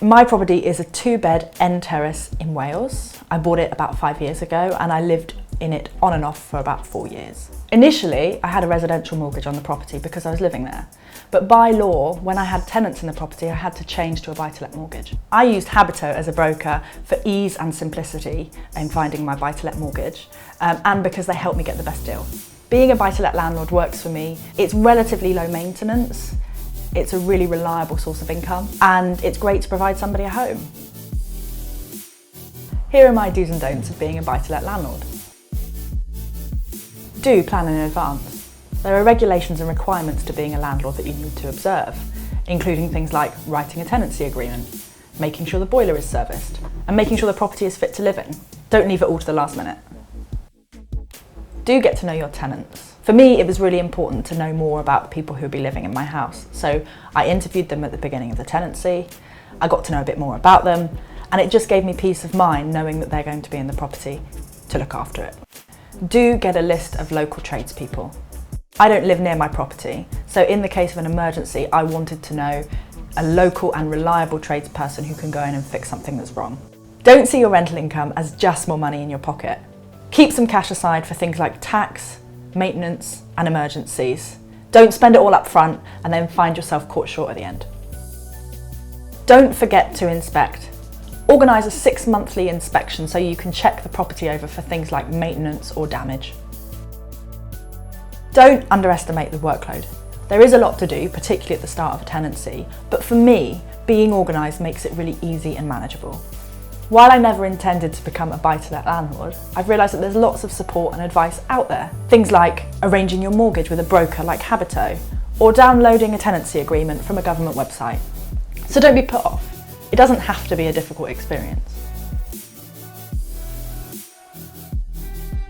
My property is a 2-bed end terrace in Wales. I bought it about 5 years ago and I lived in it on and off for about 4 years. Initially, I had a residential mortgage on the property because I was living there. But by law, when I had tenants in the property, I had to change to a buy-to-let mortgage. I used Habito as a broker for ease and simplicity in finding my buy-to-let mortgage, and because they helped me get the best deal. Being a buy-to-let landlord works for me. It's relatively low maintenance, it's a really reliable source of income, and it's great to provide somebody a home. Here are my do's and don'ts of being a buy-to-let landlord. Do plan in advance. There are regulations and requirements to being a landlord that you need to observe, including things like writing a tenancy agreement, making sure the boiler is serviced, and making sure the property is fit to live in. Don't leave it all to the last minute. Do get to know your tenants. For me, it was really important to know more about the people who would be living in my house. So I interviewed them at the beginning of the tenancy, I got to know a bit more about them, and it just gave me peace of mind knowing that they're going to be in the property to look after it. Do get a list of local tradespeople. I don't live near my property, so in the case of an emergency, I wanted to know a local and reliable tradesperson who can go in and fix something that's wrong. Don't see your rental income as just more money in your pocket. Keep some cash aside for things like tax, maintenance and emergencies. Don't spend it all up front and then find yourself caught short at the end. Don't forget to inspect. Organise a 6 monthly inspection so you can check the property over for things like maintenance or damage. Don't underestimate the workload. There is a lot to do, particularly at the start of a tenancy, but for me, being organised makes it really easy and manageable. While I never intended to become a buy-to-let landlord, I've realised that there's lots of support and advice out there. Things like arranging your mortgage with a broker like Habito, or downloading a tenancy agreement from a government website. So don't be put off. It doesn't have to be a difficult experience.